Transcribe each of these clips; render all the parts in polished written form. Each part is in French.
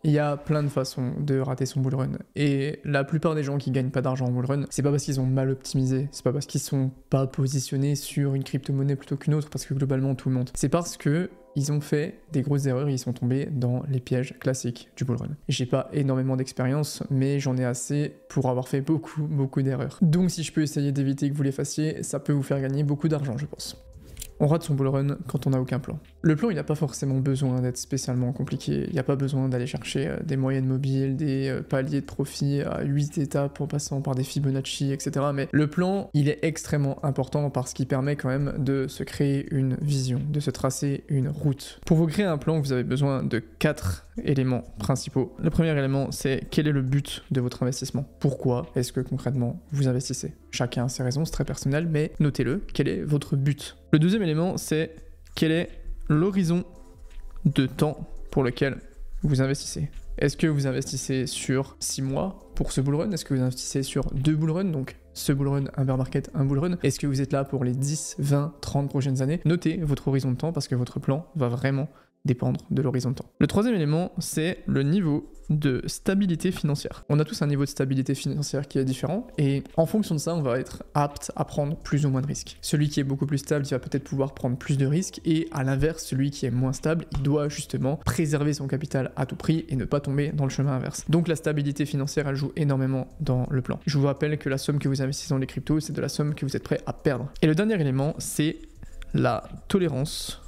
Il y a plein de façons de rater son bull run. Et la plupart des gens qui gagnent pas d'argent en bull run, c'est pas parce qu'ils ont mal optimisé, c'est pas parce qu'ils sont pas positionnés sur une crypto-monnaie plutôt qu'une autre, parce que globalement tout monte. C'est parce que ils ont fait des grosses erreurs et ils sont tombés dans les pièges classiques du bull run. J'ai pas énormément d'expérience, mais j'en ai assez pour avoir fait beaucoup d'erreurs. Donc si je peux essayer d'éviter que vous les fassiez, ça peut vous faire gagner beaucoup d'argent, je pense. On rate son bull run quand on n'a aucun plan. Le plan, il n'a pas forcément besoin d'être spécialement compliqué. Il n'y a pas besoin d'aller chercher des moyennes mobiles, des paliers de profit à 8 étapes en passant par des Fibonacci, etc. Mais le plan, il est extrêmement important parce qu'il permet quand même de se créer une vision, de se tracer une route. Pour vous créer un plan, vous avez besoin de 4 éléments principaux. Le premier élément, c'est quel est le but de votre investissement? Pourquoi est-ce que concrètement vous investissez? Chacun a ses raisons, c'est très personnel, mais notez-le, quel est votre but? Le deuxième élément, c'est quel est l'horizon de temps pour lequel vous investissez. Est-ce que vous investissez sur 6 mois pour ce bull run? Est-ce que vous investissez sur 2 bull runs, donc ce bull run, un bear market, un bull run? Est-ce que vous êtes là pour les 10, 20, 30 prochaines années? Notez votre horizon de temps parce que votre plan va vraiment dépendre de l'horizon de temps. Le troisième élément, c'est le niveau de stabilité financière. On a tous un niveau de stabilité financière qui est différent et en fonction de ça, on va être apte à prendre plus ou moins de risques. Celui qui est beaucoup plus stable, il va peut-être pouvoir prendre plus de risques et à l'inverse, celui qui est moins stable, il doit justement préserver son capital à tout prix et ne pas tomber dans le chemin inverse. Donc la stabilité financière, elle joue énormément dans le plan. Je vous rappelle que la somme que vous investissez dans les cryptos, c'est de la somme que vous êtes prêt à perdre. Et le dernier élément, c'est la tolérance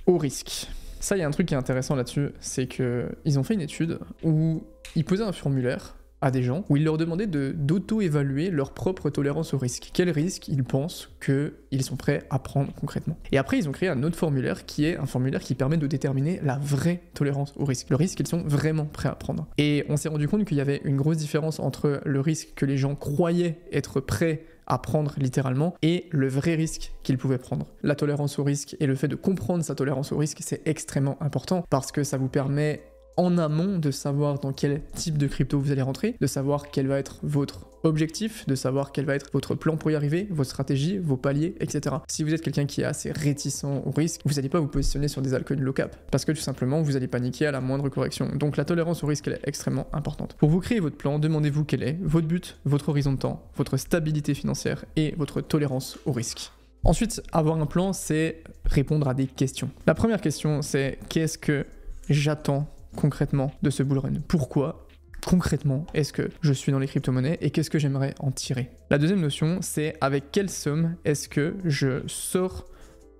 au risque. Ça, il y a un truc qui est intéressant là-dessus, c'est qu'ils ont fait une étude où ils posaient un formulaire à des gens, où ils leur demandaient d'auto-évaluer leur propre tolérance au risque. Quel risque ils pensent qu'ils sont prêts à prendre concrètement. Et après, ils ont créé un autre formulaire qui est un formulaire qui permet de déterminer la vraie tolérance au risque. Le risque qu'ils sont vraiment prêts à prendre. Et on s'est rendu compte qu'il y avait une grosse différence entre le risque que les gens croyaient être prêts à prendre littéralement et le vrai risque qu'ils pouvaient prendre. La tolérance au risque et le fait de comprendre sa tolérance au risque, c'est extrêmement important parce que ça vous permet en amont de savoir dans quel type de crypto vous allez rentrer, de savoir quel va être votre objectif, de savoir quel va être votre plan pour y arriver, votre stratégie, vos paliers, etc. Si vous êtes quelqu'un qui est assez réticent au risque, vous n'allez pas vous positionner sur des altcoins low cap parce que tout simplement vous allez paniquer à la moindre correction. Donc la tolérance au risque, elle est extrêmement importante. Pour vous créer votre plan, demandez-vous quel est votre but, votre horizon de temps, votre stabilité financière et votre tolérance au risque. Ensuite, avoir un plan, c'est répondre à des questions. La première question, c'est qu'est-ce que j'attends concrètement de ce bull run? Pourquoi concrètement est-ce que je suis dans les crypto-monnaies et qu'est-ce que j'aimerais en tirer? La deuxième notion, c'est avec quelle somme est-ce que je sors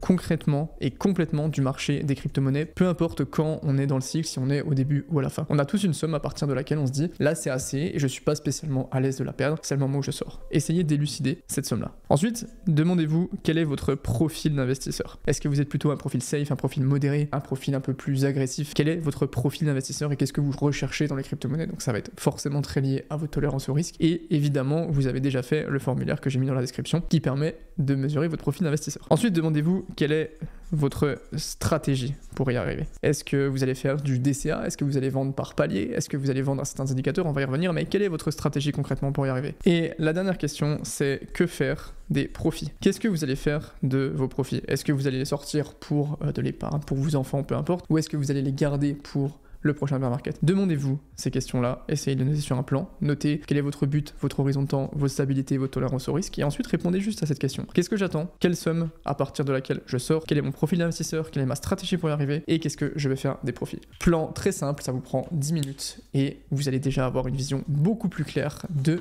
concrètement et complètement du marché des crypto-monnaies, peu importe quand on est dans le cycle, si on est au début ou à la fin. On a tous une somme à partir de laquelle on se dit là c'est assez et je suis pas spécialement à l'aise de la perdre, c'est le moment où je sors. Essayez d'élucider cette somme-là. Ensuite, demandez-vous quel est votre profil d'investisseur. Est-ce que vous êtes plutôt un profil safe, un profil modéré, un profil un peu plus agressif? Quel est votre profil d'investisseur et qu'est-ce que vous recherchez dans les crypto-monnaies? Donc ça va être forcément très lié à votre tolérance au risque et évidemment vous avez déjà fait le formulaire que j'ai mis dans la description qui permet de mesurer votre profil d'investisseur. Ensuite, demandez-vous quelle est votre stratégie pour y arriver. Est-ce que vous allez faire du DCA? Est-ce que vous allez vendre par palier? Est-ce que vous allez vendre à certains indicateurs? On va y revenir, mais quelle est votre stratégie concrètement pour y arriver? Et la dernière question, c'est que faire des profits? Qu'est-ce que vous allez faire de vos profits? Est-ce que vous allez les sortir pour de l'épargne, pour vos enfants, peu importe, ou est-ce que vous allez les garder pour le prochain bear market? Demandez-vous ces questions-là, essayez de noter sur un plan, notez quel est votre but, votre horizon de temps, votre stabilité, votre tolérance au risque, et ensuite répondez juste à cette question. Qu'est-ce que j'attends? Quelle somme à partir de laquelle je sors? Quel est mon profil d'investisseur? Quelle est ma stratégie pour y arriver? Et qu'est-ce que je vais faire des profits? Plan très simple, ça vous prend 10 minutes, et vous allez déjà avoir une vision beaucoup plus claire de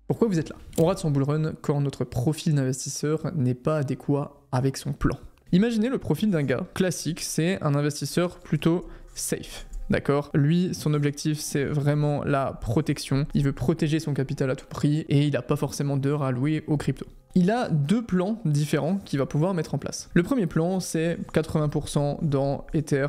pourquoi vous êtes là. On rate son bull run quand notre profil d'investisseur n'est pas adéquat avec son plan. Imaginez le profil d'un gars classique, c'est un investisseur plutôt safe. D'accord? Lui, son objectif, c'est vraiment la protection. Il veut protéger son capital à tout prix et il n'a pas forcément d'heures à allouer aux cryptos. Il a 2 plans différents qu'il va pouvoir mettre en place. Le premier plan, c'est 80% dans Ether,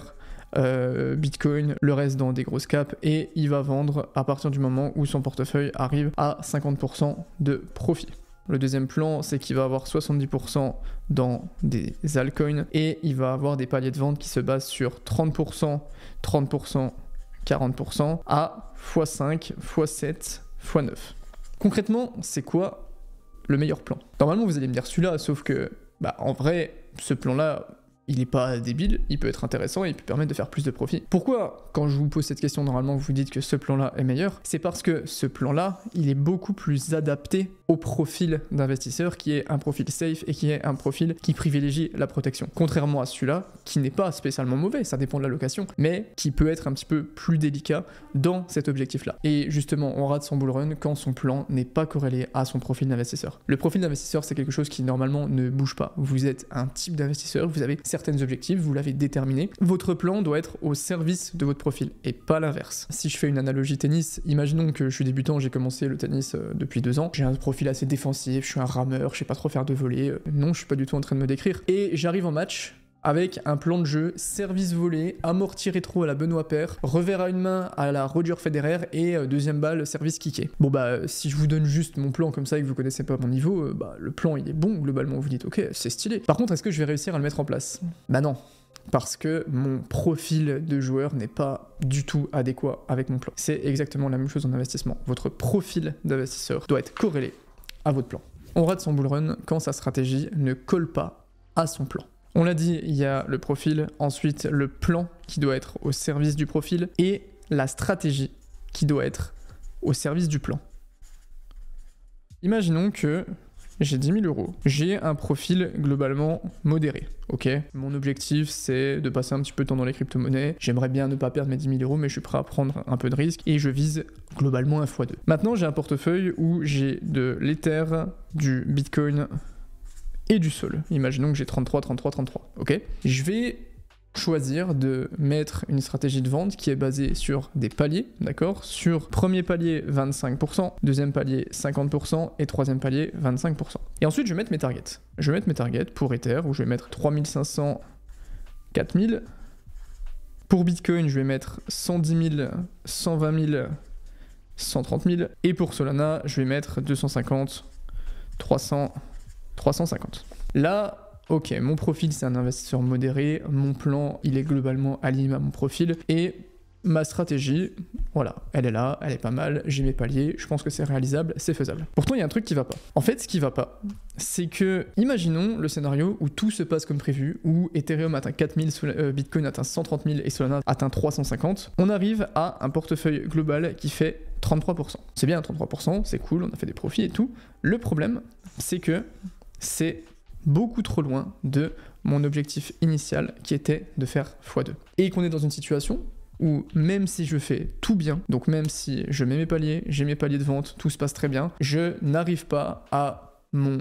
Bitcoin, le reste dans des grosses caps et il va vendre à partir du moment où son portefeuille arrive à 50% de profit. Le deuxième plan, c'est qu'il va avoir 70% dans des altcoins et il va avoir des paliers de vente qui se basent sur 30%, 30%, 40% à x5, x7, x9. Concrètement, c'est quoi le meilleur plan? Normalement, vous allez me dire celui-là, sauf que, en vrai, ce plan-là, il est pas débile, il peut être intéressant et il peut permettre de faire plus de profit. Pourquoi, quand je vous pose cette question, normalement vous dites que ce plan-là est meilleur? C'est parce que ce plan-là, il est beaucoup plus adapté au profil d'investisseur qui est un profil safe et qui est un profil qui privilégie la protection. Contrairement à celui-là, qui n'est pas spécialement mauvais, ça dépend de l'allocation, mais qui peut être un petit peu plus délicat dans cet objectif-là. Et justement, on rate son bull run quand son plan n'est pas corrélé à son profil d'investisseur. Le profil d'investisseur, c'est quelque chose qui normalement ne bouge pas. Vous êtes un type d'investisseur, vous avez certains objectifs, vous l'avez déterminé. Votre plan doit être au service de votre profil et pas l'inverse. Si je fais une analogie tennis, imaginons que je suis débutant, j'ai commencé le tennis depuis 2 ans, j'ai un profil assez défensif, je suis un rameur, je sais pas trop faire de volée, non, je suis pas du tout en train de me décrire, et j'arrive en match avec un plan de jeu, service volé, amorti rétro à la Benoît Paire, revers à une main à la Roger Federer et deuxième balle, service kické. Bon bah, si je vous donne juste mon plan comme ça et que vous connaissez pas mon niveau, bah le plan il est bon globalement, vous dites ok, c'est stylé. Par contre, est-ce que je vais réussir à le mettre en place? Bah non. Parce que mon profil de joueur n'est pas du tout adéquat avec mon plan. C'est exactement la même chose en investissement. Votre profil d'investisseur doit être corrélé à votre plan. On rate son bull run quand sa stratégie ne colle pas à son plan. On l'a dit, il y a le profil, ensuite le plan qui doit être au service du profil et la stratégie qui doit être au service du plan. Imaginons que j'ai 10 000 €. J'ai un profil globalement modéré, ok? Mon objectif, c'est de passer un petit peu de temps dans les crypto-monnaies. J'aimerais bien ne pas perdre mes 10 000 €, mais je suis prêt à prendre un peu de risque et je vise globalement un x2. Maintenant, j'ai un portefeuille où j'ai de l'Ether, du Bitcoin et du Sol. Imaginons que j'ai 33, 33, 33, ok? Je vais choisir de mettre une stratégie de vente qui est basée sur des paliers, d'accord? Sur premier palier 25%, deuxième palier 50% et troisième palier 25%. Et ensuite je vais mettre mes targets. Je vais mettre mes targets pour Ether où je vais mettre 3500, 4000. Pour Bitcoin je vais mettre 110 000, 120 000, 130 000. Et pour Solana je vais mettre 250, 300, 350. Là, ok, mon profil c'est un investisseur modéré, mon plan il est globalement aligné à mon profil et ma stratégie, voilà, elle est là, elle est pas mal, j'ai mes paliers, je pense que c'est réalisable, c'est faisable. Pourtant il y a un truc qui va pas. En fait ce qui va pas, c'est que, imaginons le scénario où tout se passe comme prévu, où Ethereum atteint 4000, Bitcoin atteint 130 000 et Solana atteint 350, on arrive à un portefeuille global qui fait 33%. C'est bien 33%, c'est cool, on a fait des profits et tout. Le problème, c'est que c'est beaucoup trop loin de mon objectif initial qui était de faire x2. Et qu'on est dans une situation où même si je fais tout bien, donc même si je mets mes paliers, j'ai mes paliers de vente, tout se passe très bien, je n'arrive pas à mon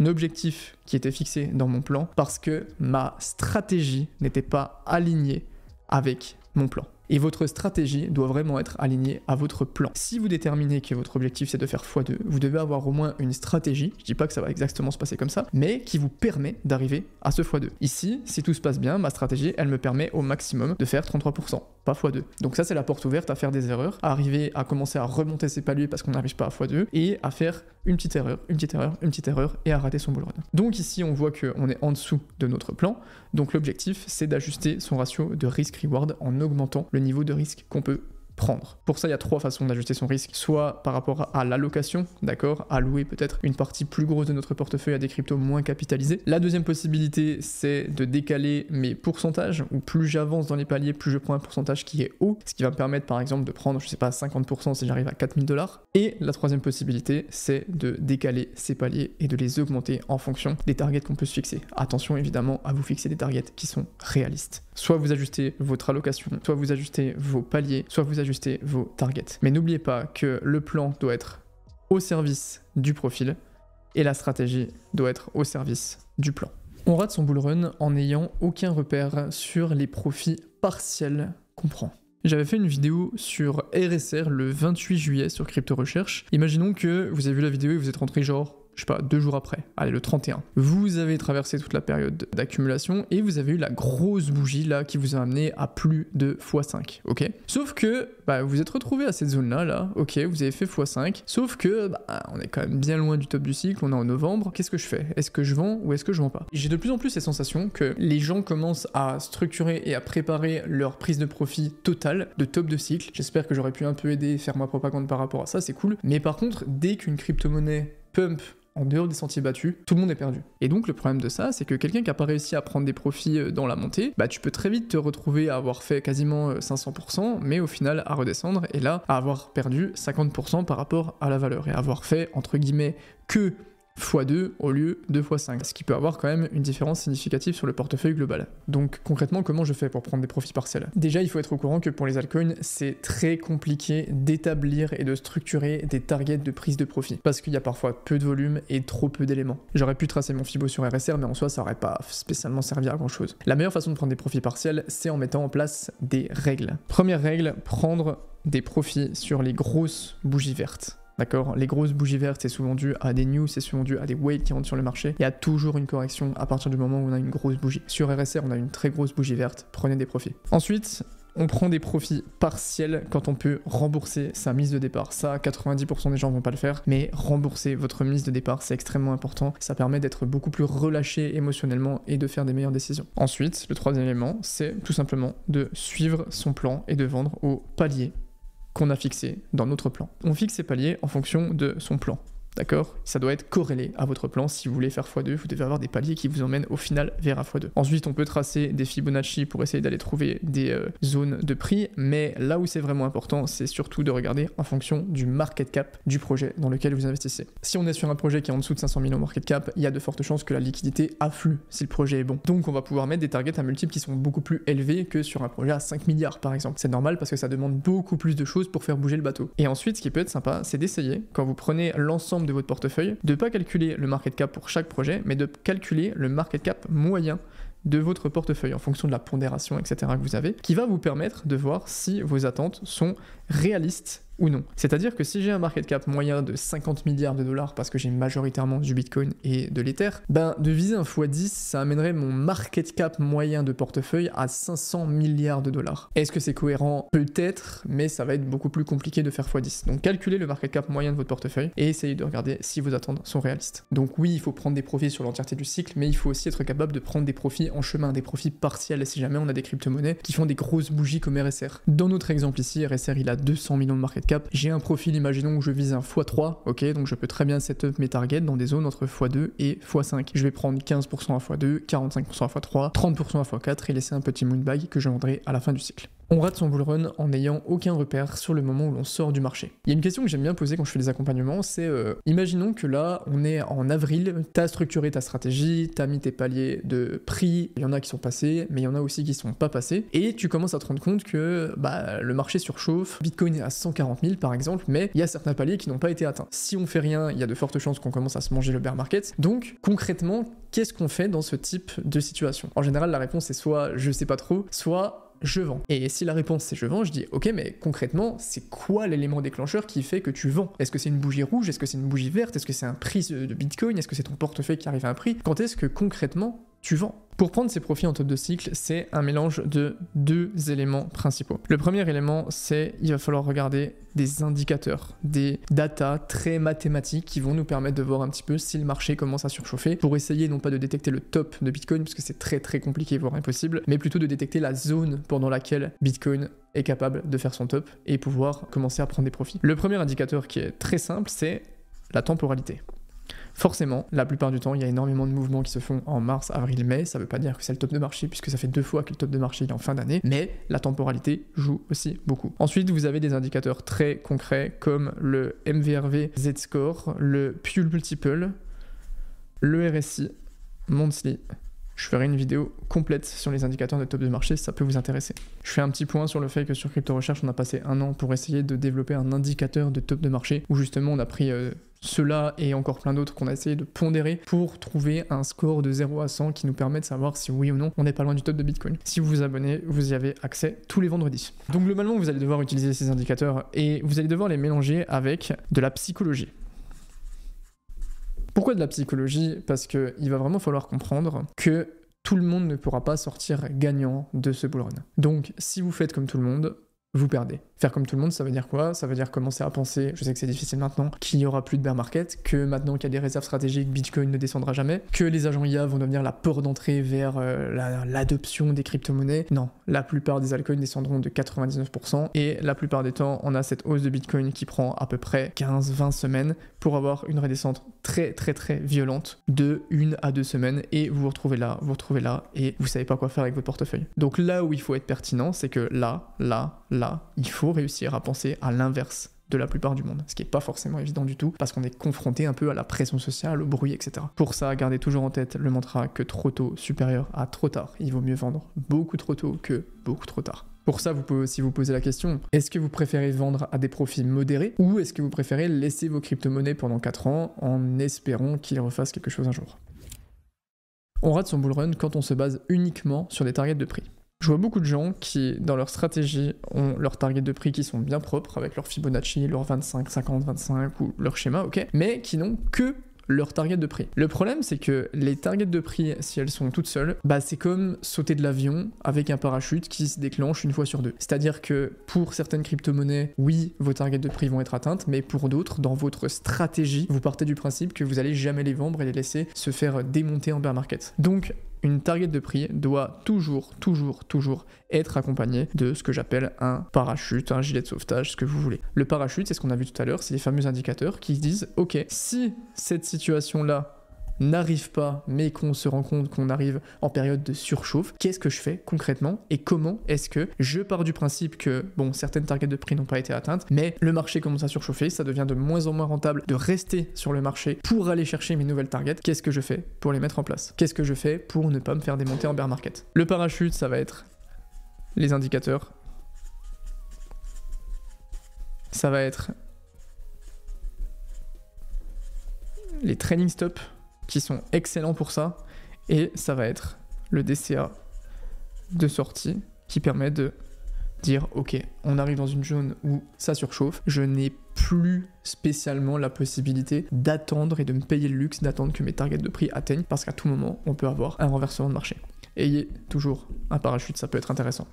objectif qui était fixé dans mon plan parce que ma stratégie n'était pas alignée avec mon plan. Et votre stratégie doit vraiment être alignée à votre plan. Si vous déterminez que votre objectif c'est de faire x2, vous devez avoir au moins une stratégie, je dis pas que ça va exactement se passer comme ça, mais qui vous permet d'arriver à ce x2. Ici, si tout se passe bien, ma stratégie, elle me permet au maximum de faire 33%, pas x2. Donc ça c'est la porte ouverte à faire des erreurs, à arriver à commencer à remonter ses paliers parce qu'on n'arrive pas à x2, et à faire une petite erreur, une petite erreur, une petite erreur, et à rater son bull run. Donc ici on voit qu'on est en dessous de notre plan, donc l'objectif c'est d'ajuster son ratio de risk-reward en augmentant le niveau de risque qu'on peut prendre. Pour ça, il y a 3 façons d'ajuster son risque, soit par rapport à l'allocation, d'accord, allouer peut-être une partie plus grosse de notre portefeuille à des cryptos moins capitalisés. La deuxième possibilité, c'est de décaler mes pourcentages, où plus j'avance dans les paliers, plus je prends un pourcentage qui est haut, ce qui va me permettre par exemple de prendre, je sais pas, 50% si j'arrive à 4000 $. Et la troisième possibilité, c'est de décaler ces paliers et de les augmenter en fonction des targets qu'on peut se fixer. Attention évidemment à vous fixer des targets qui sont réalistes. Soit vous ajustez votre allocation, soit vous ajustez vos paliers, soit vous ajustez vos targets. Mais n'oubliez pas que le plan doit être au service du profil et la stratégie doit être au service du plan. On rate son bull run en n'ayant aucun repère sur les profits partiels qu'on prend. J'avais fait une vidéo sur RSR le 28 juillet sur Crypto Recherche. Imaginons que vous avez vu la vidéo et vous êtes rentré genre, je sais pas, 2 jours après, allez le 31. Vous avez traversé toute la période d'accumulation et vous avez eu la grosse bougie là qui vous a amené à plus de x5, ok? Sauf que vous êtes retrouvé à cette zone là, ok, vous avez fait x5, sauf que on est quand même bien loin du top du cycle, on est en novembre, qu'est-ce que je fais? Est-ce que je vends ou est-ce que je vends pas? J'ai de plus en plus cette sensation que les gens commencent à structurer et à préparer leur prise de profit totale de top de cycle. J'espère que j'aurais pu un peu aider, faire ma propagande par rapport à ça, c'est cool. Mais par contre, dès qu'une crypto-monnaie pump en dehors des sentiers battus, tout le monde est perdu. Et donc le problème de ça, c'est que quelqu'un qui n'a pas réussi à prendre des profits dans la montée, bah tu peux très vite te retrouver à avoir fait quasiment 500%, mais au final à redescendre, et là à avoir perdu 50% par rapport à la valeur, et avoir fait entre guillemets que x2 au lieu de x5, ce qui peut avoir quand même une différence significative sur le portefeuille global. Donc concrètement, comment je fais pour prendre des profits partiels? Déjà, il faut être au courant que pour les altcoins, c'est très compliqué d'établir et de structurer des targets de prise de profit, parce qu'il y a parfois peu de volume et trop peu d'éléments. J'aurais pu tracer mon Fibo sur RSR, mais en soi, ça aurait pas spécialement servi à grand chose. La meilleure façon de prendre des profits partiels, c'est en mettant en place des règles. Première règle, prendre des profits sur les grosses bougies vertes. D'accord? Les grosses bougies vertes, c'est souvent dû à des news, c'est souvent dû à des weights qui rentrent sur le marché. Il y a toujours une correction à partir du moment où on a une grosse bougie. Sur RSR, on a une très grosse bougie verte, prenez des profits. Ensuite, on prend des profits partiels quand on peut rembourser sa mise de départ. Ça, 90% des gens vont pas le faire, mais rembourser votre mise de départ, c'est extrêmement important. Ça permet d'être beaucoup plus relâché émotionnellement et de faire des meilleures décisions. Ensuite, le troisième élément, c'est tout simplement de suivre son plan et de vendre au palier qu'on a fixé dans notre plan. On fixe ses paliers en fonction de son plan. D'accord? Ça doit être corrélé à votre plan. Si vous voulez faire x2, vous devez avoir des paliers qui vous emmènent au final vers un x2. Ensuite, on peut tracer des Fibonacci pour essayer d'aller trouver des zones de prix, mais là où c'est vraiment important, c'est surtout de regarder en fonction du market cap du projet dans lequel vous investissez. Si on est sur un projet qui est en dessous de 500 millions market cap, il y a de fortes chances que la liquidité afflue si le projet est bon. Donc on va pouvoir mettre des targets à multiples qui sont beaucoup plus élevés que sur un projet à 5 milliards par exemple. C'est normal parce que ça demande beaucoup plus de choses pour faire bouger le bateau. Et ensuite, ce qui peut être sympa, c'est d'essayer, quand vous prenez l'ensemble de votre portefeuille, de ne pas calculer le market cap pour chaque projet, mais de calculer le market cap moyen de votre portefeuille en fonction de la pondération, etc. que vous avez, qui va vous permettre de voir si vos attentes sont réalistes ou non. C'est-à-dire que si j'ai un market cap moyen de 50 milliards de dollars parce que j'ai majoritairement du Bitcoin et de l'Ether, ben de viser un x10, ça amènerait mon market cap moyen de portefeuille à 500 milliards de dollars. Est-ce que c'est cohérent? Peut-être, mais ça va être beaucoup plus compliqué de faire x10. Donc calculez le market cap moyen de votre portefeuille et essayez de regarder si vos attentes sont réalistes. Donc oui, il faut prendre des profits sur l'entièreté du cycle, mais il faut aussi être capable de prendre des profits en chemin, des profits partiels si jamais on a des crypto-monnaies qui font des grosses bougies comme RSR. Dans notre exemple ici, RSR il a 200 millions de market cap, j'ai un profil, imaginons où je vise un x3, ok, donc je peux très bien setup mes targets dans des zones entre x2 et x5. Je vais prendre 15% à x2, 45% à x3, 30% à x4 et laisser un petit moonbag que je vendrai à la fin du cycle. On rate son bullrun en n'ayant aucun repère sur le moment où l'on sort du marché. Il y a une question que j'aime bien poser quand je fais des accompagnements, c'est imaginons que là, on est en avril, t'as structuré ta stratégie, t'as mis tes paliers de prix, il y en a qui sont passés, mais il y en a aussi qui sont pas passés, et tu commences à te rendre compte que bah, le marché surchauffe, Bitcoin est à 140 000 par exemple, mais il y a certains paliers qui n'ont pas été atteints. Si on fait rien, il y a de fortes chances qu'on commence à se manger le bear market. Donc, concrètement, qu'est-ce qu'on fait dans ce type de situation? En général, la réponse est soit je sais pas trop, soit je vends. Et si la réponse c'est je vends, je dis ok, mais concrètement, c'est quoi l'élément déclencheur qui fait que tu vends? Est-ce que c'est une bougie rouge? Est-ce que c'est une bougie verte? Est-ce que c'est un prix de Bitcoin? Est-ce que c'est ton portefeuille qui arrive à un prix? Quand est-ce que concrètement tu vends? Pour prendre ses profits en top de cycle, c'est un mélange de deux éléments principaux. Le premier élément, c'est il va falloir regarder des indicateurs, des datas très mathématiques qui vont nous permettre de voir un petit peu si le marché commence à surchauffer pour essayer non pas de détecter le top de Bitcoin, parce que c'est très très compliqué, voire impossible, mais plutôt de détecter la zone pendant laquelle Bitcoin est capable de faire son top et pouvoir commencer à prendre des profits. Le premier indicateur qui est très simple, c'est la temporalité. Forcément, la plupart du temps, il y a énormément de mouvements qui se font en mars, avril, mai. Ça veut pas dire que c'est le top de marché, puisque ça fait 2 fois que le top de marché est en fin d'année, mais la temporalité joue aussi beaucoup. Ensuite, vous avez des indicateurs très concrets comme le MVRV Z-Score, le Pull Multiple, le RSI, Monthly. Je ferai une vidéo complète sur les indicateurs de top de marché si ça peut vous intéresser. Je fais un petit point sur le fait que sur Crypto Recherche, on a passé 1 an pour essayer de développer un indicateur de top de marché où justement on a pris ceux-là et encore plein d'autres qu'on a essayé de pondérer pour trouver un score de 0 à 100 qui nous permet de savoir si oui ou non on n'est pas loin du top de Bitcoin. Si vous vous abonnez, vous y avez accès tous les vendredis. Donc globalement, vous allez devoir utiliser ces indicateurs et vous allez devoir les mélanger avec de la psychologie. Pourquoi de la psychologie? Parce qu'il va vraiment falloir comprendre que tout le monde ne pourra pas sortir gagnant de ce bull run. Donc si vous faites comme tout le monde, vous perdez. Faire comme tout le monde, ça veut dire quoi? Ça veut dire commencer à penser, je sais que c'est difficile maintenant, qu'il n'y aura plus de bear market, que maintenant qu'il y a des réserves stratégiques, Bitcoin ne descendra jamais, que les agents IA vont devenir la porte d'entrée vers l'adoption des crypto-monnaies. Non, la plupart des altcoins descendront de 99% et la plupart des temps, on a cette hausse de Bitcoin qui prend à peu près 15-20 semaines pour avoir une redescente très très très violente de 1 à 2 semaines et vous vous retrouvez là et vous savez pas quoi faire avec votre portefeuille. Donc là où il faut être pertinent, c'est que là, il faut réussir à penser à l'inverse de la plupart du monde, ce qui n'est pas forcément évident du tout, parce qu'on est confronté un peu à la pression sociale, au bruit, etc. Pour ça, gardez toujours en tête le mantra que trop tôt supérieur à trop tard. Il vaut mieux vendre beaucoup trop tôt que beaucoup trop tard. Pour ça, vous pouvez aussi vous poser la question, est-ce que vous préférez vendre à des profits modérés ou est-ce que vous préférez laisser vos crypto-monnaies pendant 4 ans en espérant qu'ils refassent quelque chose un jour? On rate son bull run quand on se base uniquement sur des targets de prix. Je vois beaucoup de gens qui, dans leur stratégie, ont leurs targets de prix qui sont bien propres, avec leur Fibonacci, leur 25, 50, 25 ou leur schéma, ok, mais qui n'ont que leur target de prix. Le problème, c'est que les targets de prix, si elles sont toutes seules, bah c'est comme sauter de l'avion avec un parachute qui se déclenche une fois sur 2. C'est-à-dire que pour certaines crypto-monnaies, oui, vos targets de prix vont être atteintes, mais pour d'autres, dans votre stratégie, vous partez du principe que vous allez jamais les vendre et les laisser se faire démonter en bear market. Donc, une target de prix doit toujours être accompagnée de ce que j'appelle un parachute, un gilet de sauvetage, ce que vous voulez. Le parachute, c'est ce qu'on a vu tout à l'heure, c'est les fameux indicateurs qui disent « Ok, si cette situation-là n'arrive pas, mais qu'on se rend compte qu'on arrive en période de surchauffe, qu'est-ce que je fais concrètement et comment est-ce que je pars du principe que, bon, certaines targets de prix n'ont pas été atteintes, mais le marché commence à surchauffer, ça devient de moins en moins rentable de rester sur le marché pour aller chercher mes nouvelles targets, qu'est-ce que je fais pour les mettre en place? Qu'est-ce que je fais pour ne pas me faire démonter en bear market? Le parachute, ça va être les indicateurs, ça va être les trailing stops, qui sont excellents pour ça, et ça va être le DCA de sortie qui permet de dire ok, on arrive dans une zone où ça surchauffe, je n'ai plus spécialement la possibilité d'attendre et de me payer le luxe d'attendre que mes targets de prix atteignent, parce qu'à tout moment on peut avoir un renversement de marché. Ayez toujours un parachute, ça peut être intéressant.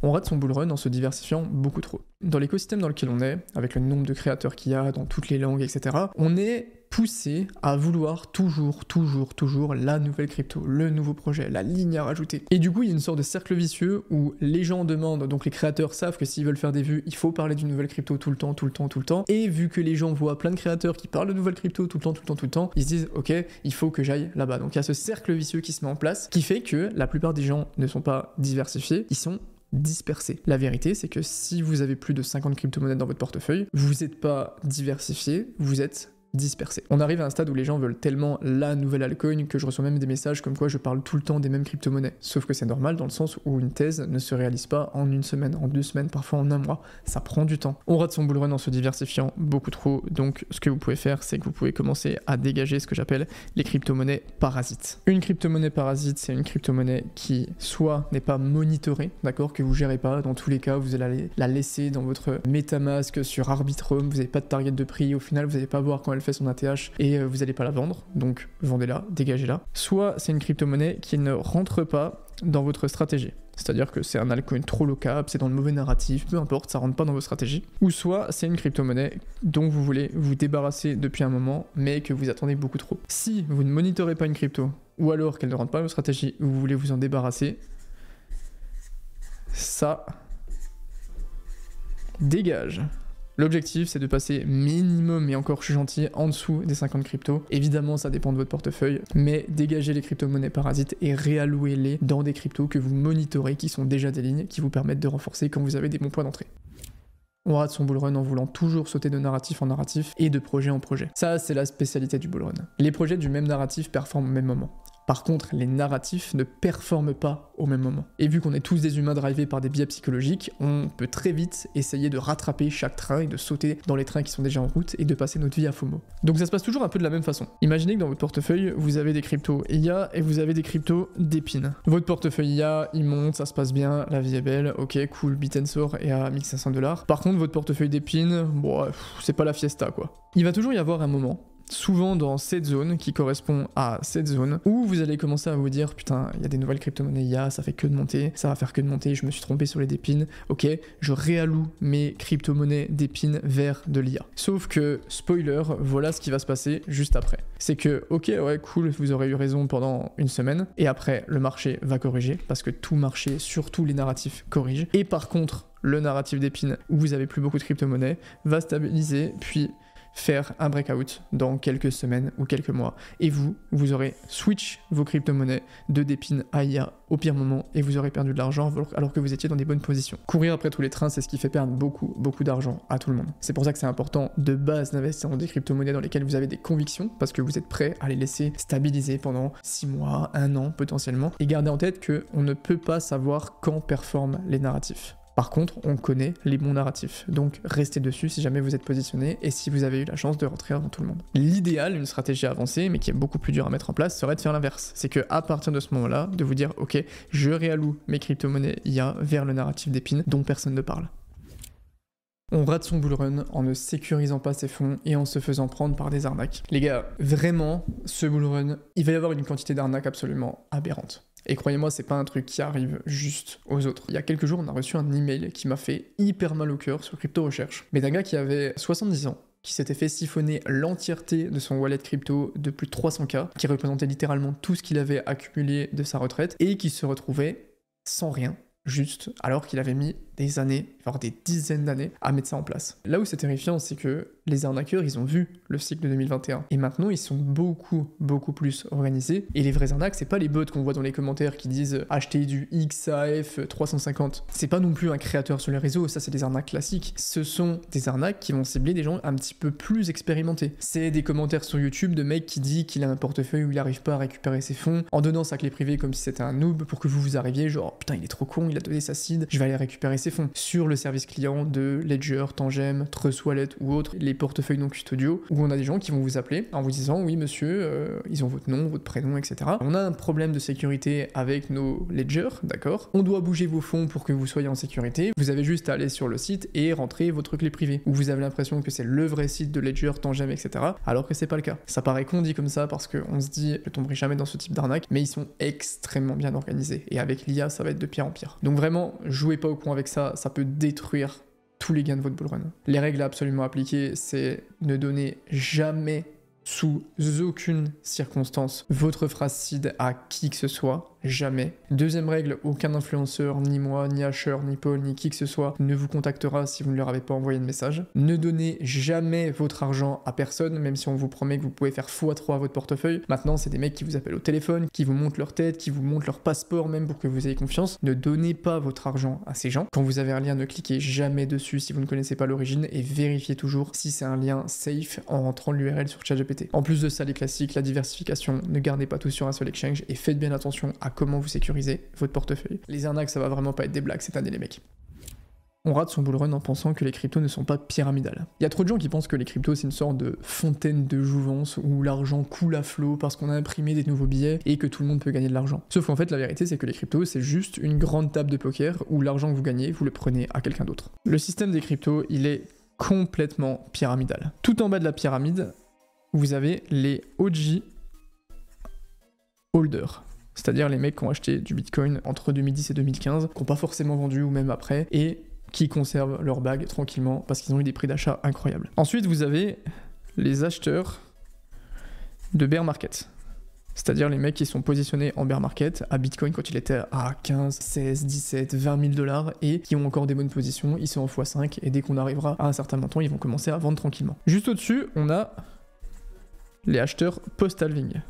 On rate son bull run en se diversifiant beaucoup trop. Dans l'écosystème dans lequel on est, avec le nombre de créateurs qu'il y a dans toutes les langues, etc., on est poussé à vouloir toujours la nouvelle crypto, le nouveau projet, la ligne à rajouter. Et du coup, il y a une sorte de cercle vicieux où les gens demandent, donc les créateurs savent que s'ils veulent faire des vues, il faut parler d'une nouvelle crypto tout le temps. Et vu que les gens voient plein de créateurs qui parlent de nouvelles cryptos tout le temps, ils se disent ok, il faut que j'aille là-bas. Donc il y a ce cercle vicieux qui se met en place, qui fait que la plupart des gens ne sont pas diversifiés, ils sont dispersés. La vérité, c'est que si vous avez plus de 50 crypto-monnaies dans votre portefeuille, vous n'êtes pas diversifié, vous êtes dispersé. On arrive à un stade où les gens veulent tellement la nouvelle altcoin que je reçois même des messages comme quoi je parle tout le temps des mêmes crypto-monnaies. Sauf que c'est normal dans le sens où une thèse ne se réalise pas en 1 semaine, en 2 semaines, parfois en 1 mois. Ça prend du temps. On rate son bull run en se diversifiant beaucoup trop. Donc ce que vous pouvez faire, c'est que vous pouvez commencer à dégager ce que j'appelle les crypto-monnaies parasites. Une crypto-monnaie parasite, c'est une crypto-monnaie qui soit n'est pas monitorée, d'accord, que vous gérez pas. Dans tous les cas, vous allez la laisser dans votre MetaMask sur Arbitrum, vous n'avez pas de target de prix, au final vous n'allez pas voir quand elle fait son ATH et vous n'allez pas la vendre, donc vendez-la, dégagez-la. Soit c'est une crypto-monnaie qui ne rentre pas dans votre stratégie, c'est-à-dire que c'est un altcoin trop low cap, c'est dans le mauvais narratif, peu importe, ça rentre pas dans vos stratégies. Ou soit c'est une crypto-monnaie dont vous voulez vous débarrasser depuis un moment, mais que vous attendez beaucoup trop. Si vous ne monitorez pas une crypto, ou alors qu'elle ne rentre pas dans vos stratégies, ou vous voulez vous en débarrasser, ça dégage. L'objectif, c'est de passer minimum, et encore je suis gentil, en dessous des 50 cryptos. Évidemment, ça dépend de votre portefeuille, mais dégagez les crypto-monnaies parasites et réallouez-les dans des cryptos que vous monitorez, qui sont déjà des lignes, qui vous permettent de renforcer quand vous avez des bons points d'entrée. On rate son bull run en voulant toujours sauter de narratif en narratif et de projet en projet. Ça, c'est la spécialité du bull run. Les projets du même narratif performent au même moment. Par contre, les narratifs ne performent pas au même moment. Et vu qu'on est tous des humains drivés par des biais psychologiques, on peut très vite essayer de rattraper chaque train et de sauter dans les trains qui sont déjà en route et de passer notre vie à FOMO. Donc ça se passe toujours un peu de la même façon. Imaginez que dans votre portefeuille, vous avez des cryptos IA et vous avez des cryptos d'épines. Votre portefeuille IA, il monte, ça se passe bien, la vie est belle, ok, cool, Bit&Sword est à 1500 $. Par contre, votre portefeuille d'épines, bon, c'est pas la fiesta quoi. Il va toujours y avoir un moment, souvent dans cette zone qui correspond à cette zone où vous allez commencer à vous dire putain, il y a des nouvelles crypto-monnaies IA, ça fait que de monter, ça va faire que de monter, je me suis trompé sur les d'épines, ok, je réalloue mes crypto-monnaies d'épines vers de l'IA. Sauf que, spoiler, voilà ce qui va se passer juste après. C'est que, ok, ouais, cool, vous aurez eu raison pendant 1 semaine, et après, le marché va corriger, parce que tout marché, surtout les narratifs, corrigent. Et par contre, le narratif d'épines, où vous avez plus beaucoup de crypto-monnaies, va stabiliser, puis faire un breakout dans quelques semaines ou quelques mois. Et vous aurez switch vos crypto-monnaies de Dépine à IA au pire moment et vous aurez perdu de l'argent alors que vous étiez dans des bonnes positions. Courir après tous les trains, c'est ce qui fait perdre beaucoup d'argent à tout le monde. C'est pour ça que c'est important de base d'investir dans des crypto-monnaies dans lesquelles vous avez des convictions parce que vous êtes prêt à les laisser stabiliser pendant 6 mois, 1 an potentiellement. Et gardez en tête qu'on ne peut pas savoir quand performent les narratifs. Par contre, on connaît les bons narratifs, donc restez dessus si jamais vous êtes positionné et si vous avez eu la chance de rentrer avant tout le monde. L'idéal, une stratégie avancée, mais qui est beaucoup plus dure à mettre en place, serait de faire l'inverse. C'est que à partir de ce moment-là, de vous dire, ok, je réalloue mes crypto-monnaies IA vers le narratif d'Épine dont personne ne parle. On rate son bullrun en ne sécurisant pas ses fonds et en se faisant prendre par des arnaques. Les gars, vraiment, ce bullrun, il va y avoir une quantité d'arnaques absolument aberrante. Et croyez-moi, c'est pas un truc qui arrive juste aux autres. Il y a quelques jours, on a reçu un email qui m'a fait hyper mal au cœur sur Crypto Recherche. Mais d'un gars qui avait 70 ans, qui s'était fait siphonner l'entièreté de son wallet crypto de plus de 300K, qui représentait littéralement tout ce qu'il avait accumulé de sa retraite, et qui se retrouvait sans rien, juste alors qu'il avait mis des années, voire des dizaines d'années à mettre ça en place. Là où c'est terrifiant, c'est que les arnaqueurs, ils ont vu le cycle de 2021 et maintenant ils sont beaucoup plus organisés. Et les vrais arnaques, c'est pas les bots qu'on voit dans les commentaires qui disent acheter du XAF 350. C'est pas non plus un créateur sur les réseaux, ça c'est des arnaques classiques. Ce sont des arnaques qui vont cibler des gens un petit peu plus expérimentés. C'est des commentaires sur YouTube de mecs qui disent qu'il a un portefeuille où il arrive pas à récupérer ses fonds en donnant sa clé privée comme si c'était un noob pour que vous arriviez genre putain il est trop con, il a donné sa seed, je vais aller récupérer ses fonds. Sur le service client de Ledger, Tangem, Trust Wallet ou autres, les portefeuilles non custodiaux, où on a des gens qui vont vous appeler en vous disant oui monsieur, ils ont votre nom, votre prénom, etc. On a un problème de sécurité avec nos Ledger, d'accord. On doit bouger vos fonds pour que vous soyez en sécurité. Vous avez juste à aller sur le site et rentrer votre clé privée. Ou vous avez l'impression que c'est le vrai site de Ledger, Tangem, etc. Alors que c'est pas le cas. Ça paraît con dit comme ça parce qu'on se dit je tomberai jamais dans ce type d'arnaque, mais ils sont extrêmement bien organisés. Et avec l'IA, ça va être de pire en pire. Donc vraiment, jouez pas au con avec ça, ça peut détruire tous les gains de votre bullrun. Les règles à absolument appliquer, c'est ne donner jamais, sous aucune circonstance, votre phrase seed à qui que ce soit. Jamais. Deuxième règle, aucun influenceur, ni moi, ni Asher, ni Paul, ni qui que ce soit ne vous contactera si vous ne leur avez pas envoyé de message. Ne donnez jamais votre argent à personne, même si on vous promet que vous pouvez faire x3 à votre portefeuille. Maintenant, c'est des mecs qui vous appellent au téléphone, qui vous montrent leur tête, qui vous montrent leur passeport même pour que vous ayez confiance. Ne donnez pas votre argent à ces gens. Quand vous avez un lien, ne cliquez jamais dessus si vous ne connaissez pas l'origine et vérifiez toujours si c'est un lien safe en rentrant l'URL sur ChatGPT. En plus de ça, les classiques, la diversification, ne gardez pas tout sur un seul exchange et faites bien attention à comment vous sécurisez votre portefeuille. Les arnaques, ça va vraiment pas être des blagues cette année, les mecs. On rate son bullrun en pensant que les cryptos ne sont pas pyramidales. Il y a trop de gens qui pensent que les cryptos c'est une sorte de fontaine de jouvence où l'argent coule à flot parce qu'on a imprimé des nouveaux billets et que tout le monde peut gagner de l'argent. Sauf qu'en fait la vérité c'est que les cryptos c'est juste une grande table de poker où l'argent que vous gagnez vous le prenez à quelqu'un d'autre. Le système des cryptos il est complètement pyramidal. Tout en bas de la pyramide vous avez les OG holders. C'est-à-dire les mecs qui ont acheté du Bitcoin entre 2010 et 2015, qui n'ont pas forcément vendu ou même après, et qui conservent leur bague tranquillement parce qu'ils ont eu des prix d'achat incroyables. Ensuite, vous avez les acheteurs de bear market. C'est-à-dire les mecs qui sont positionnés en bear market à Bitcoin quand il était à 15, 16, 17, 20 000 dollars et qui ont encore des bonnes positions, ils sont en x5 et dès qu'on arrivera à un certain montant, ils vont commencer à vendre tranquillement. Juste au-dessus, on a les acheteurs post-halving.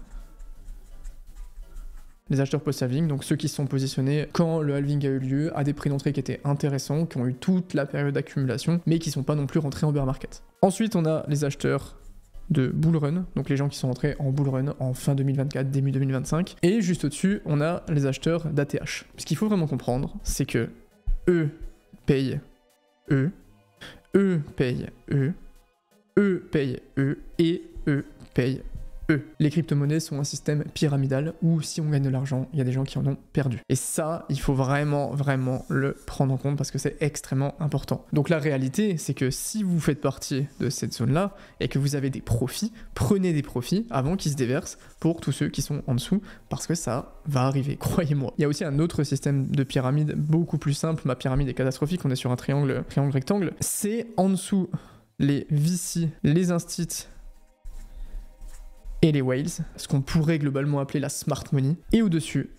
Les acheteurs post-halving, donc ceux qui se sont positionnés quand le halving a eu lieu, à des prix d'entrée qui étaient intéressants, qui ont eu toute la période d'accumulation, mais qui ne sont pas non plus rentrés en bear market. Ensuite, on a les acheteurs de bull run, donc les gens qui sont rentrés en bull run en fin 2024, début 2025. Et juste au-dessus, on a les acheteurs d'ATH. Ce qu'il faut vraiment comprendre, c'est que eux payent eux, eux payent eux, eux payent eux, et eux payent eux. Les crypto-monnaies sont un système pyramidal où si on gagne de l'argent, il y a des gens qui en ont perdu. Et ça, il faut vraiment le prendre en compte parce que c'est extrêmement important. Donc la réalité, c'est que si vous faites partie de cette zone-là et que vous avez des profits, prenez des profits avant qu'ils se déversent pour tous ceux qui sont en dessous parce que ça va arriver, croyez-moi. Il y a aussi un autre système de pyramide beaucoup plus simple. Ma pyramide est catastrophique, on est sur un triangle rectangle. C'est en dessous les VC, les instits et les whales, ce qu'on pourrait globalement appeler la smart money, et au-dessus,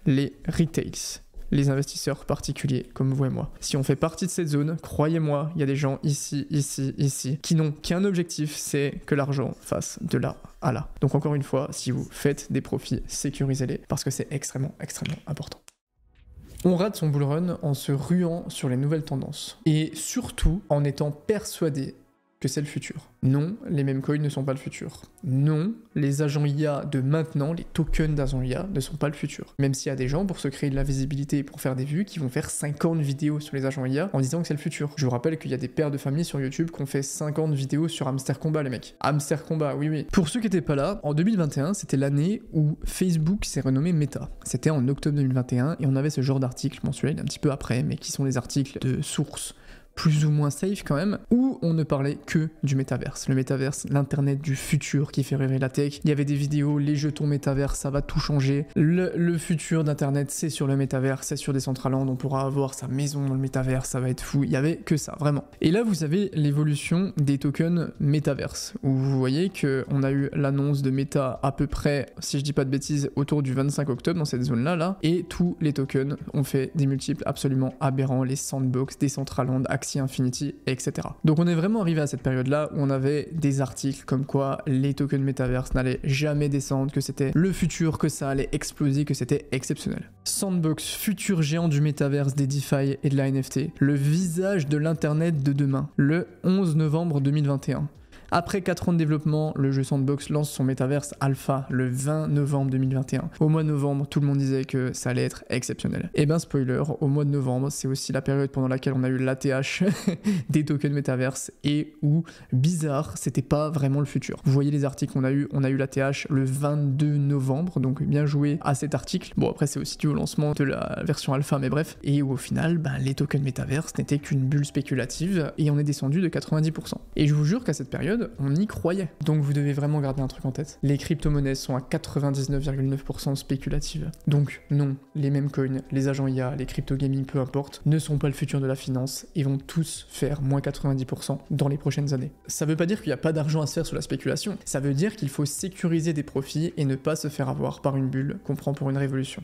les retails, les investisseurs particuliers comme vous et moi. Si on fait partie de cette zone, croyez-moi, il y a des gens ici, qui n'ont qu'un objectif, c'est que l'argent fasse de là à là. Donc encore une fois, si vous faites des profits, sécurisez-les parce que c'est extrêmement important. On rate son bull run en se ruant sur les nouvelles tendances et surtout en étant persuadé que c'est le futur. Non, les meme coins ne sont pas le futur. Non, les agents IA de maintenant, les tokens d'agents IA ne sont pas le futur. Même s'il y a des gens, pour se créer de la visibilité et pour faire des vues, qui vont faire 50 vidéos sur les agents IA en disant que c'est le futur. Je vous rappelle qu'il y a des pères de famille sur YouTube qui ont fait 50 vidéos sur Hamster Combat, les mecs. Hamster Combat, oui. Pour ceux qui n'étaient pas là, en 2021, c'était l'année où Facebook s'est renommé Meta. C'était en octobre 2021 et on avait ce genre d'articles mensuels un petit peu après, mais qui sont des articles de sources plus ou moins safe quand même, où on ne parlait que du métaverse. Le métaverse, l'internet du futur qui fait rêver la tech. Il y avait des vidéos, les jetons métaverse, ça va tout changer. Le futur d'internet, c'est sur le métaverse, c'est sur Decentraland, on pourra avoir sa maison dans le métaverse, ça va être fou. Il y avait que ça, vraiment. Et là, vous avez l'évolution des tokens métaverse, où vous voyez qu'on a eu l'annonce de Meta à peu près, si je dis pas de bêtises, autour du 25 octobre dans cette zone-là, et tous les tokens ont fait des multiples absolument aberrants, les Sandbox, Decentraland, Axie Infinity, etc. Donc on est vraiment arrivé à cette période-là où on avait des articles comme quoi les tokens Metaverse n'allaient jamais descendre, que c'était le futur, que ça allait exploser, que c'était exceptionnel. Sandbox, futur géant du Metaverse, des DeFi et de la NFT, le visage de l'internet de demain, le 11 novembre 2021. Après 4 ans de développement, le jeu Sandbox lance son Metaverse Alpha le 20 novembre 2021. Au mois de novembre, tout le monde disait que ça allait être exceptionnel. Et ben spoiler, au mois de novembre, c'est aussi la période pendant laquelle on a eu l'ATH des tokens Metaverse et où, bizarre, c'était pas vraiment le futur. Vous voyez les articles qu'on a eu, on a eu l'ATH le 22 novembre, donc bien joué à cet article. Bon après c'est aussi dû au lancement de la version Alpha, mais bref. Et où au final, les tokens Metaverse n'étaient qu'une bulle spéculative et on est descendu de 90%. Et je vous jure qu'à cette période, on y croyait. Donc vous devez vraiment garder un truc en tête. Les crypto-monnaies sont à 99,9% spéculatives. Donc non, les meme coins, les agents IA, les crypto-gaming, peu importe, ne sont pas le futur de la finance et vont tous faire moins 90% dans les prochaines années. Ça veut pas dire qu'il n'y a pas d'argent à se faire sur la spéculation. Ça veut dire qu'il faut sécuriser des profits et ne pas se faire avoir par une bulle qu'on prend pour une révolution.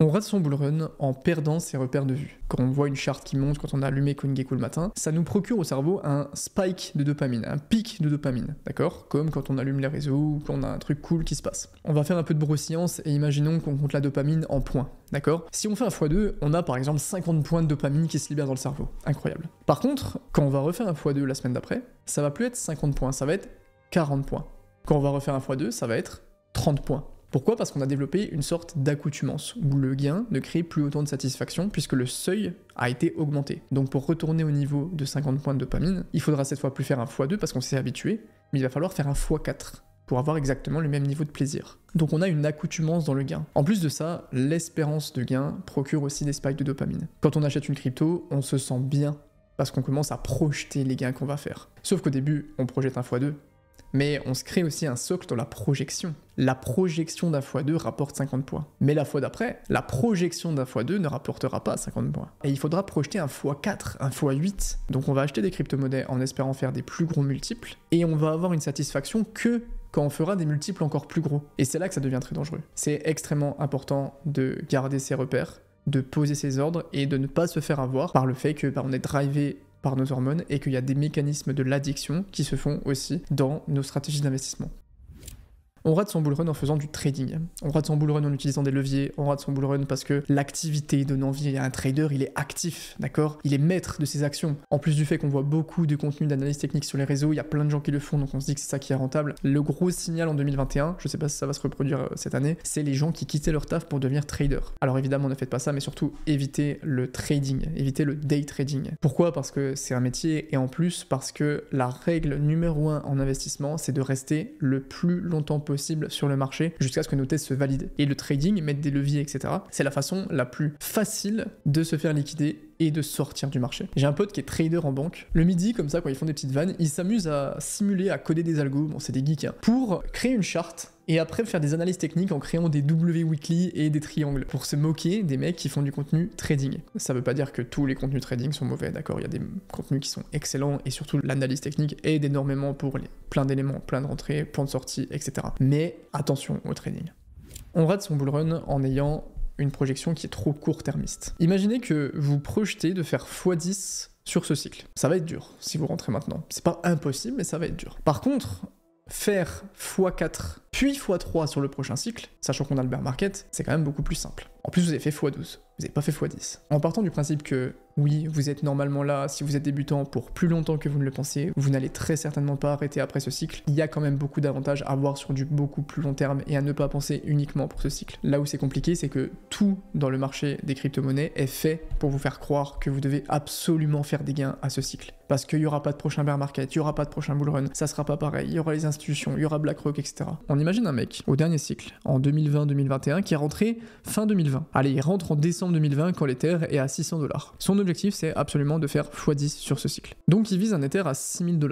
On rate son bull run en perdant ses repères de vue. Quand on voit une charte qui monte, quand on a allumé CoinGecko le matin, ça nous procure au cerveau un spike de dopamine, un pic de dopamine, d'accord? Comme quand on allume les réseaux ou qu'on a un truc cool qui se passe. On va faire un peu de neuroscience et imaginons qu'on compte la dopamine en points, d'accord? Si on fait un x2, on a par exemple 50 points de dopamine qui se libèrent dans le cerveau. Incroyable. Par contre, quand on va refaire un x2 la semaine d'après, ça va plus être 50 points, ça va être 40 points. Quand on va refaire un x2, ça va être 30 points. Pourquoi ? Parce qu'on a développé une sorte d'accoutumance, où le gain ne crée plus autant de satisfaction, puisque le seuil a été augmenté. Donc pour retourner au niveau de 50 points de dopamine, il faudra cette fois plus faire un x2, parce qu'on s'est habitué, mais il va falloir faire un x4, pour avoir exactement le même niveau de plaisir. Donc on a une accoutumance dans le gain. En plus de ça, l'espérance de gain procure aussi des spikes de dopamine. Quand on achète une crypto, on se sent bien, parce qu'on commence à projeter les gains qu'on va faire. Sauf qu'au début, on projette un x2, mais on se crée aussi un socle dans la projection. La projection d'un x2 rapporte 50 points. Mais la fois d'après, la projection d'un x2 ne rapportera pas 50 points. Et il faudra projeter un x4, un x8. Donc on va acheter des crypto-monnaies en espérant faire des plus gros multiples, et on va avoir une satisfaction que quand on fera des multiples encore plus gros. Et c'est là que ça devient très dangereux. C'est extrêmement important de garder ses repères, de poser ses ordres, et de ne pas se faire avoir par le fait que on est drivé par nos hormones et qu'il y a des mécanismes de l'addiction qui se font aussi dans nos stratégies d'investissement. On rate son bull run en faisant du trading. On rate son bull run en utilisant des leviers. On rate son bull run parce que l'activité donne envie à un trader, il est actif, d'accord? Il est maître de ses actions. En plus du fait qu'on voit beaucoup de contenu d'analyse technique sur les réseaux, il y a plein de gens qui le font, donc on se dit que c'est ça qui est rentable. Le gros signal en 2021, je sais pas si ça va se reproduire cette année, c'est les gens qui quittaient leur taf pour devenir trader. Alors évidemment, ne faites pas ça, mais surtout évitez le trading, évitez le day trading. Pourquoi? Parce que c'est un métier, et en plus parce que la règle numéro 1 en investissement, c'est de rester le plus longtemps possible sur le marché jusqu'à ce que nos tests se valident. Et le trading, mettre des leviers, etc., c'est la façon la plus facile de se faire liquider et de sortir du marché. J'ai un pote qui est trader en banque. Le midi, comme ça, quand ils font des petites vannes, ils s'amusent à simuler, à coder des algos, bon c'est des geeks, hein, pour créer une charte et après faire des analyses techniques en créant des W weekly et des triangles pour se moquer des mecs qui font du contenu trading. Ça veut pas dire que tous les contenus trading sont mauvais, d'accord? Il y a des contenus qui sont excellents et surtout l'analyse technique aide énormément pour plein d'éléments, plein de rentrées, plans de sortie, etc. Mais attention au trading. On rate son bull run en ayant une projection qui est trop court-termiste. Imaginez que vous projetez de faire x10 sur ce cycle. Ça va être dur si vous rentrez maintenant. C'est pas impossible, mais ça va être dur. Par contre, faire x4 puis x3 sur le prochain cycle, sachant qu'on a le bear market, c'est quand même beaucoup plus simple. En plus, vous avez fait x12, vous n'avez pas fait x10. En partant du principe que oui, vous êtes normalement là, si vous êtes débutant, pour plus longtemps que vous ne le pensez, vous n'allez très certainement pas arrêter après ce cycle, il y a quand même beaucoup d'avantages à voir sur du beaucoup plus long terme et à ne pas penser uniquement pour ce cycle. Là où c'est compliqué, c'est que tout dans le marché des crypto-monnaies est fait pour vous faire croire que vous devez absolument faire des gains à ce cycle. Parce qu'il n'y aura pas de prochain bear market, il n'y aura pas de prochain bull run, ça sera pas pareil, il y aura les institutions, il y aura BlackRock, etc. On imagine un mec au dernier cycle, en 2020-2021, qui est rentré fin 2020. Allez, il rentre en décembre 2020 quand l'Ether est à 600 $. Son objectif, c'est absolument de faire x10 sur ce cycle. Donc il vise un Ether à 6000 $.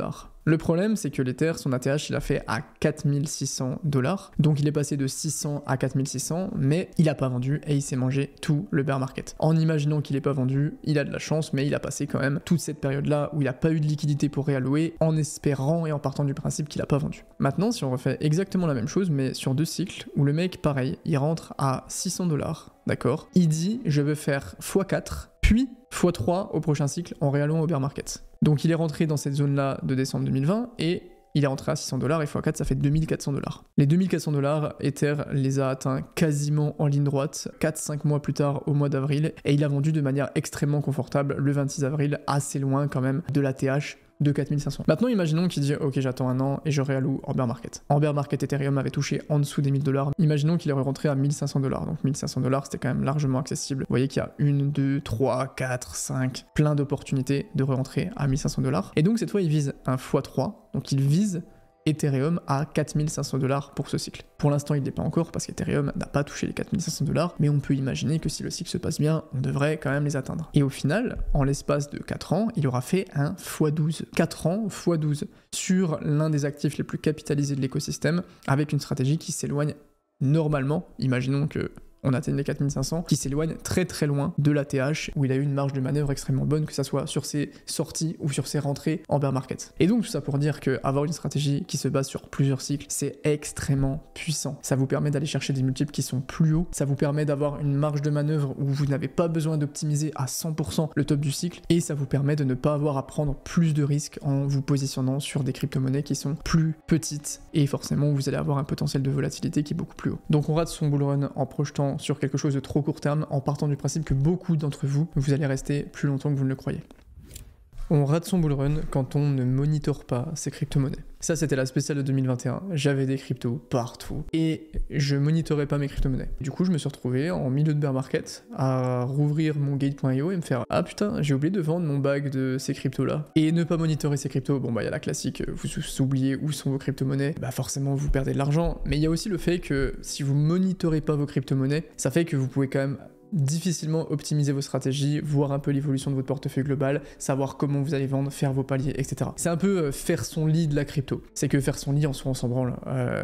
Le problème, c'est que l'Ether, son ATH, il a fait à 4600 $. Donc il est passé de 600 à 4600, mais il a pas vendu et il s'est mangé tout le bear market. En imaginant qu'il n'ait pas vendu, il a de la chance, mais il a passé quand même toute cette période-là où il n'a pas eu de liquidité pour réallouer, en espérant et en partant du principe qu'il n'a pas vendu. Maintenant, si on refait exactement la même chose, mais sur 2 cycles, où le mec, pareil, il rentre à 600 $, d'accord, il dit, je veux faire x4, puis x3 au prochain cycle en réallouant au bear market. Donc il est rentré dans cette zone-là de décembre 2020 et il est rentré à 600 $ et x4 ça fait 2400 $. Les 2400 $, Ether les a atteints quasiment en ligne droite 4-5 mois plus tard au mois d'avril et il a vendu de manière extrêmement confortable le 26 avril, assez loin quand même de l'ATH de 4500. Maintenant, imaginons qu'il dit ok, j'attends un an et je réalloue en bear market. En bear market, Ethereum avait touché en dessous des 1000 $. Imaginons qu'il est rentré à 1500 $. Donc 1500 $, c'était quand même largement accessible. Vous voyez qu'il y a 1, 2, 3, 4, 5, plein d'opportunités de rentrer à 1500 $. Et donc cette fois, il vise un x3. Donc il vise Ethereum à 4500 $ pour ce cycle. Pour l'instant, il n'est pas encore parce qu'Ethereum n'a pas touché les 4500 $, mais on peut imaginer que si le cycle se passe bien, on devrait quand même les atteindre. Et au final, en l'espace de 4 ans, il aura fait un x12. 4 ans x12 sur l'un des actifs les plus capitalisés de l'écosystème, avec une stratégie qui s'éloigne normalement, imaginons que on atteigne les 4500, qui s'éloigne très très loin de l'ATH, où il a eu une marge de manœuvre extrêmement bonne, que ça soit sur ses sorties ou sur ses rentrées en bear market. Et donc tout ça pour dire qu'avoir une stratégie qui se base sur plusieurs cycles, c'est extrêmement puissant. Ça vous permet d'aller chercher des multiples qui sont plus hauts, ça vous permet d'avoir une marge de manœuvre où vous n'avez pas besoin d'optimiser à 100% le top du cycle, et ça vous permet de ne pas avoir à prendre plus de risques en vous positionnant sur des crypto-monnaies qui sont plus petites, et forcément vous allez avoir un potentiel de volatilité qui est beaucoup plus haut. Donc on rate son bull run en projetant sur quelque chose de trop court terme, en partant du principe que beaucoup d'entre vous, vous allez rester plus longtemps que vous ne le croyez. On rate son bull run quand on ne monitore pas ses crypto-monnaies. Ça, c'était la spéciale de 2021. J'avais des cryptos partout et je monitorais pas mes crypto-monnaies. Du coup, je me suis retrouvé en milieu de bear market à rouvrir mon gate.io et me faire ah putain, j'ai oublié de vendre mon bag de ces cryptos-là. Et ne pas monitorer ces cryptos, bon bah il y a la classique, vous oubliez où sont vos crypto-monnaies, bah forcément vous perdez de l'argent. Mais il y a aussi le fait que si vous monitorez pas vos crypto-monnaies, ça fait que vous pouvez quand même difficilement optimiser vos stratégies, voir un peu l'évolution de votre portefeuille global, savoir comment vous allez vendre, faire vos paliers, etc. C'est un peu faire son lit de la crypto. C'est que faire son lit, en soi, on s'en branle.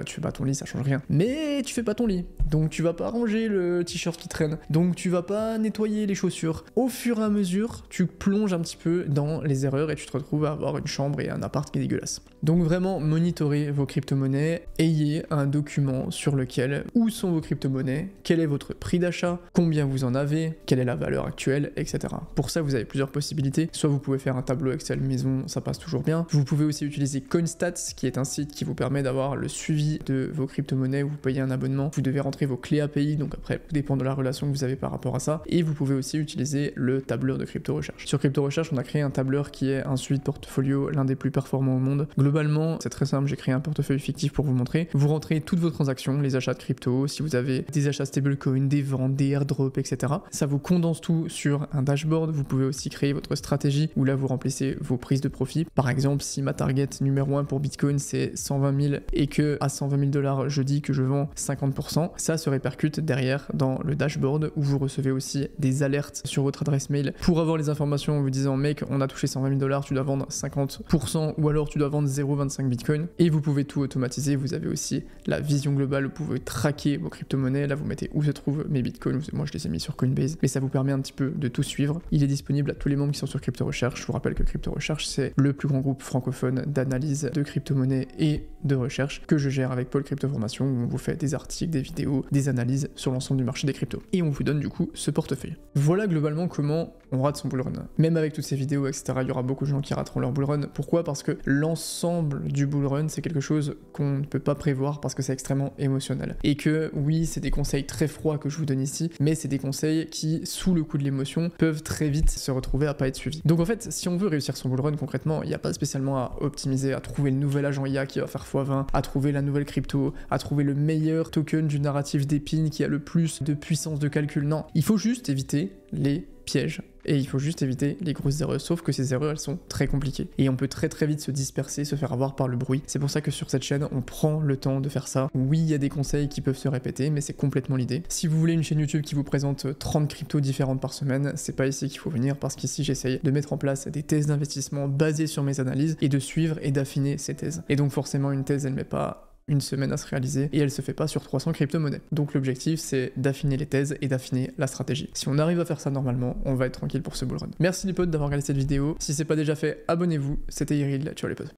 Tu fais pas ton lit, ça change rien. Mais tu fais pas ton lit. Donc tu vas pas ranger le t-shirt qui traîne. Donc tu vas pas nettoyer les chaussures. Au fur et à mesure, tu plonges un petit peu dans les erreurs et tu te retrouves à avoir une chambre et un appart qui est dégueulasse. Donc vraiment, monitorez vos crypto-monnaies, ayez un document sur lequel où sont vos crypto-monnaies, quel est votre prix d'achat, combien vous en avez, quelle est la valeur actuelle, etc. Pour ça, vous avez plusieurs possibilités. Soit vous pouvez faire un tableau Excel maison, ça passe toujours bien. Vous pouvez aussi utiliser CoinStats, qui est un site qui vous permet d'avoir le suivi de vos crypto-monnaies. Vous payez un abonnement, vous devez rentrer vos clés API, donc après, tout dépend de la relation que vous avez par rapport à ça. Et vous pouvez aussi utiliser le tableur de Crypto Recherche. Sur Crypto Recherche, on a créé un tableur qui est un suivi de portfolio, l'un des plus performants au monde. Globalement, c'est très simple, j'ai créé un portefeuille fictif pour vous montrer. Vous rentrez toutes vos transactions, les achats de crypto, si vous avez des achats stablecoin, des ventes, des airdrops, etc. Ça vous condense tout sur un dashboard. Vous pouvez aussi créer votre stratégie où là vous remplissez vos prises de profit. Par exemple, si ma target numéro 1 pour Bitcoin c'est 120 000 et que à 120 000 $, je dis que je vends 50%, ça se répercute derrière dans le dashboard où vous recevez aussi des alertes sur votre adresse mail pour avoir les informations en vous disant mec, on a touché 120 000 $, tu dois vendre 50% ou alors tu dois vendre 0,25 Bitcoin. Et vous pouvez tout automatiser. Vous avez aussi la vision globale, vous pouvez traquer vos crypto-monnaies. Là, vous mettez où se trouvent mes Bitcoins. Moi, je les ai mis sur Coinbase, mais ça vous permet un petit peu de tout suivre. Il est disponible à tous les membres qui sont sur Crypto Recherche. Je vous rappelle que Crypto Recherche, c'est le plus grand groupe francophone d'analyse de crypto-monnaies et de recherche que je gère avec Paul Crypto Formation, où on vous fait des articles, des vidéos, des analyses sur l'ensemble du marché des cryptos. Et on vous donne du coup ce portefeuille. Voilà globalement comment on rate son bullrun. Même avec toutes ces vidéos, etc., il y aura beaucoup de gens qui rateront leur bullrun. Pourquoi? Parce que l'ensemble du bullrun, c'est quelque chose qu'on ne peut pas prévoir parce que c'est extrêmement émotionnel. Et que oui, c'est des conseils très froids que je vous donne ici, mais c'est des conseils qui, sous le coup de l'émotion, peuvent très vite se retrouver à pas être suivis. Donc en fait, si on veut réussir son bullrun concrètement, il n'y a pas spécialement à optimiser, à trouver le nouvel agent IA qui va faire x20, à trouver la nouvelle crypto, à trouver le meilleur token du narratif d'Epine qui a le plus de puissance de calcul. Non, il faut juste éviter les pièges. Et il faut juste éviter les grosses erreurs, sauf que ces erreurs, elles sont très compliquées. Et on peut très très vite se disperser, se faire avoir par le bruit. C'est pour ça que sur cette chaîne, on prend le temps de faire ça. Oui, il y a des conseils qui peuvent se répéter, mais c'est complètement l'idée. Si vous voulez une chaîne YouTube qui vous présente 30 cryptos différentes par semaine, c'est pas ici qu'il faut venir, parce qu'ici, j'essaye de mettre en place des thèses d'investissement basées sur mes analyses, et de suivre et d'affiner ces thèses. Et donc forcément, une thèse, elle met pas une semaine à se réaliser et elle se fait pas sur 300 crypto-monnaies. Donc l'objectif c'est d'affiner les thèses et d'affiner la stratégie. Si on arrive à faire ça normalement, on va être tranquille pour ce bullrun. Merci les potes d'avoir regardé cette vidéo. Si c'est pas déjà fait, abonnez-vous. C'était Iril, ciao les potes.